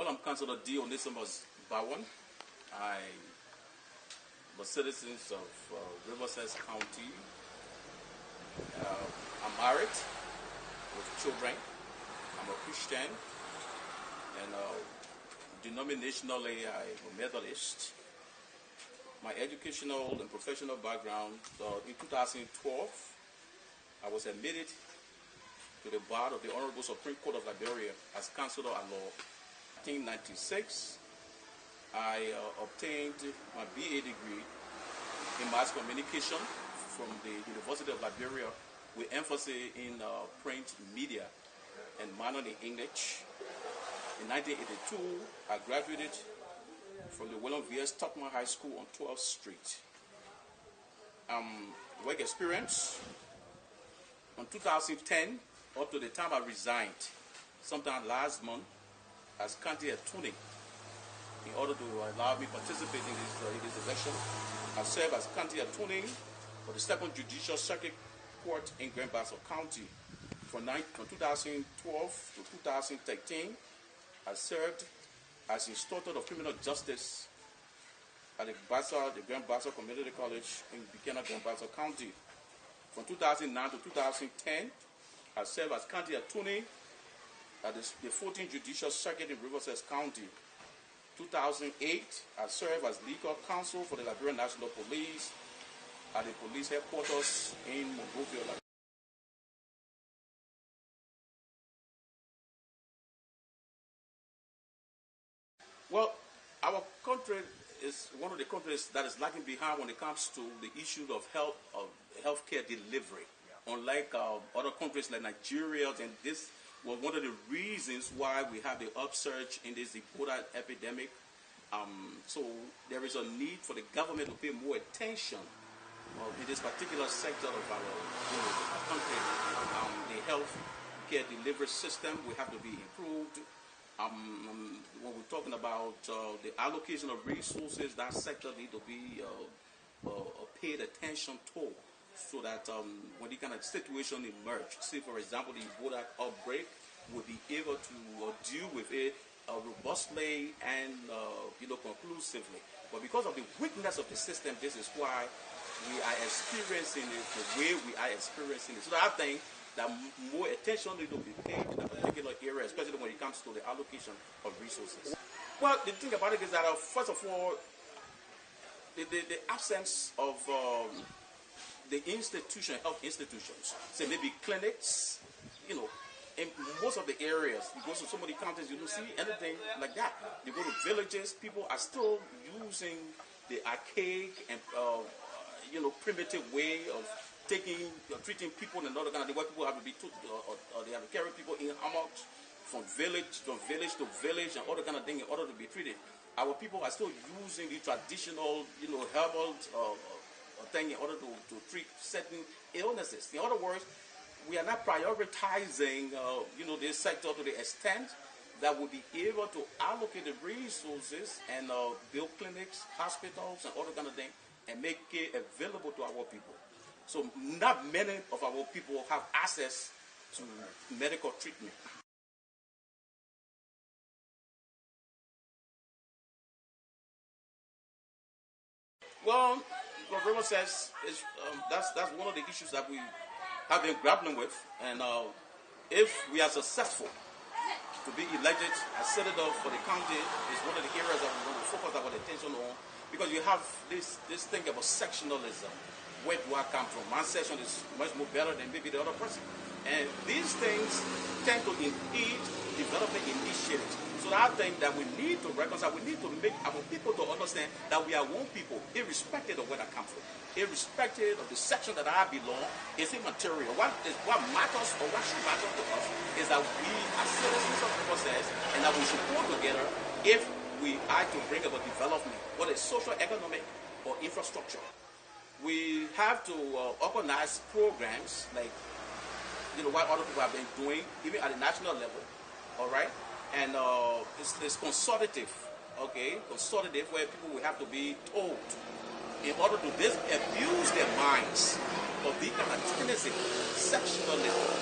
Well, I'm Councillor D. Onesimus Banwon. I'm a citizen of Riverside County. I'm married with children. I'm a Christian, and denominationally I'm a Methodist. My educational and professional background, in 2012, I was admitted to the bar of the Honorable Supreme Court of Liberia as Counselor at Law. In 1996, I obtained my BA degree in mass communication from the University of Liberia with emphasis in print media and minor in English. In 1982, I graduated from the William V.S. Tupman High School on 12th Street. Work experience, in 2010, up to the time I resigned, sometime last month, as county attorney, in order to allow me to participate in this election. I served as county attorney for the 2nd Judicial Circuit Court in Grand Bassa County. From 2012 to 2013, I served as Instructor of Criminal Justice at the Grand Bassa Community College in Buchanan, Grand Bassa County. From 2009 to 2010, I served as county attorney at the 14th Judicial Circuit in Riverside County. 2008, I served as legal counsel for the Liberian National Police at the police headquarters in Monrovia. Well, our country is one of the countries that is lagging behind when it comes to the issue of healthcare delivery. Unlike other countries like Nigeria, and this was one of the reasons why we have the upsurge in this Ebola epidemic. So there is a need for the government to pay more attention in this particular sector of our country. The health care delivery system will have to be improved. When we're talking about the allocation of resources, that sector needs to be paid attention to, so that when the kind of situation emerge, say for example the Ebola outbreak, we'll be able to deal with it robustly and conclusively. But because of the weakness of the system, this is why we are experiencing it the way we are experiencing it. So I think that more attention needs to be paid in a particular area, especially when it comes to the allocation of resources. Well, the thing about it is that first of all, the absence of the health institutions, say maybe clinics, in most of the areas, you go to some of the counties, you don't see anything like that. You go to villages, people are still using the archaic and primitive way of treating people and other kind of thing, where people have to be or they have to carry people in hammocks from village to village and other kind of thing in order to be treated. Our people are still using the traditional, herbal thing in order to treat certain illnesses. In other words, we are not prioritizing, this sector to the extent that we'll be able to allocate the resources and build clinics, hospitals, and other kind of thing, and make it available to our people. So not many of our people have access to medical treatment. Well, what River says is that's one of the issues that we have been grappling with, and if we are successful to be elected as senator for the county, is one of the areas that we want to focus our attention on, because you have this thing about sectionalism. Where do I come from? One section is much more better than maybe the other person, and these things tend to impede development initiatives. So I think that we need to reconcile, we need to make our people to understand that we are one people, irrespective of where I come from, irrespective of the section that I belong. It's immaterial. What matters, or what should matter to us, is that we are citizens of the process, and that we should pull together if we are to bring about development, whether it's social, economic, or infrastructure. We have to organize programs like what other people have been doing, even at the national level. All right, and it's consultative, consultative, where people will have to be told in order to abuse their minds of the kind of tendency, sectionalism,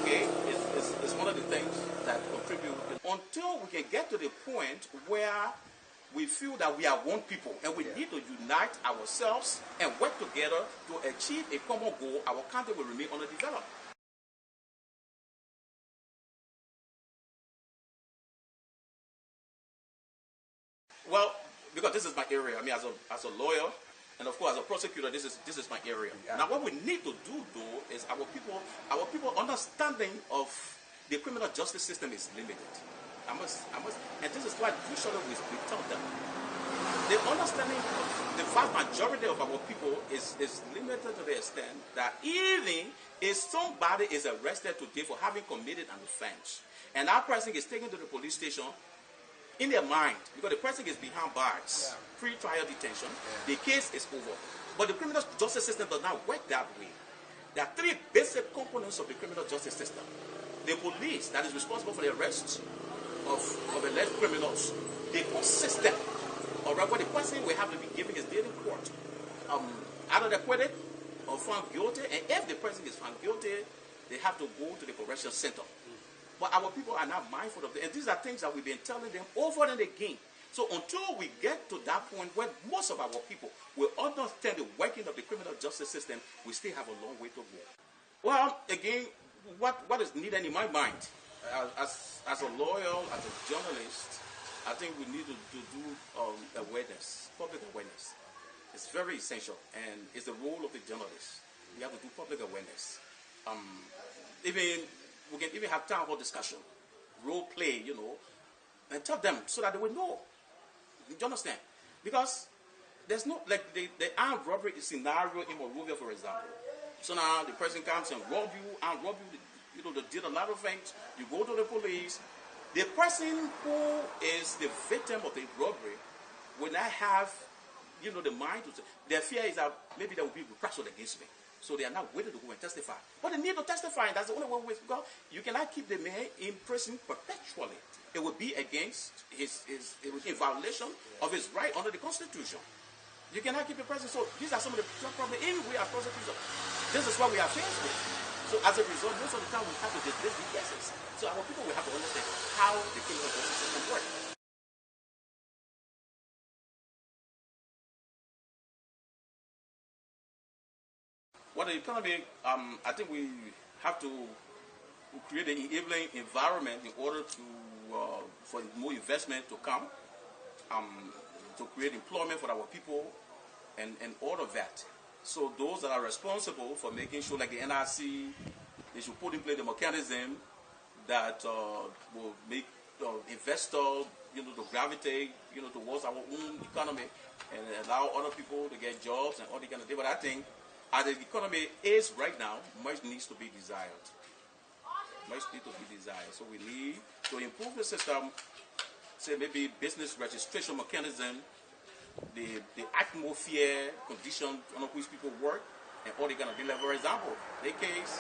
Okay, it's one of the things that contribute until we can get to the point where we feel that we are one people and we need to unite ourselves and work together to achieve a common goal. Our country will remain underdeveloped. Well, because this is my area. I mean, as a lawyer, and of course as a prosecutor, this is my area. Yeah. Now, what we need to do though is our people understanding of the criminal justice system is limited. I must, and this is why usually we tell them the understanding of the vast majority of our people is limited to the extent that even if somebody is arrested today for having committed an offense, and that person is taken to the police station, in their mind, because the person is behind bars, pre-trial detention, the case is over. But the criminal justice system does not work that way. There are three basic components of the criminal justice system. The police that is responsible for the arrest of alleged criminals, the court system, or where the person will have to be given his day in court, either acquitted or found guilty, and if the person is found guilty, they have to go to the correction center. But our people are not mindful of it. And these are things that we've been telling them over and again. So until we get to that point where most of our people will understand the working of the criminal justice system, we still have a long way to go. Well, again, what is needed in my mind, as a lawyer, as a journalist, I think we need to do awareness, public awareness. It's very essential, and it's the role of the journalist. We have to do public awareness. We can even have town hall discussion, role play, and tell them so that they will know. Do you understand? Because there's no, like the armed robbery scenario in Monrovia, for example. So now the person comes and rob you, they did a lot of things. You go to the police. The person who is the victim of the robbery will not have, the mind to say, their fear is that maybe there will be repression against me. So they are not willing to go and testify. But they need to testify, and that's the only way we go. You cannot keep the man in prison perpetually. It would be against it would be in violation of his right under the Constitution. You cannot keep the person. So these are some of the problems even we as prosecutors. This is what we are faced with. So as a result, most of the time we have to dismiss the cases. So our people will have to understand how the criminal justice system works. Well, the economy, I think we have to create an enabling environment in order to for more investment to come, to create employment for our people, and all of that. So those that are responsible for making sure, like the NRC, they should put in place the mechanism that will make investors, to gravitate, towards our own economy and allow other people to get jobs and all that kind of thing. But I think as the economy is right now, much needs to be desired. Much needs to be desired. So we need to improve the system, say maybe business registration mechanism, the atmosphere, conditions under which people work, and all they're going to deliver. For example, the case,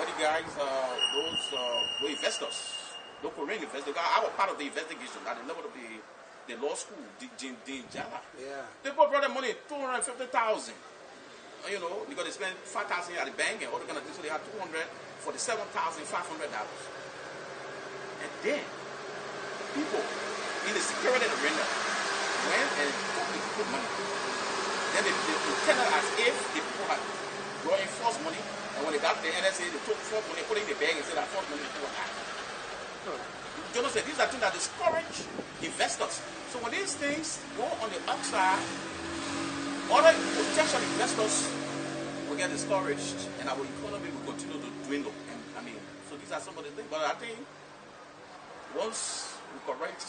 what the guys, those investors, the Korean investors, I was part of the investigation at the level of the law school, Dean Jala. Yeah. They brought their money, $250,000. Because they spent $5,000 at the bank and all the kind of things, so they had $247,500. And then people in the security arena went and took the people money. Then they pretended as if the people had brought in false money, and when they got to the NSA, they took false money, put it in the bag and said that false money was back. You understand? These are things that discourage investors. So when these things go on the upside, other potential investors will get discouraged, and our economy will continue to dwindle. And so these are some of the things. But I think once we correct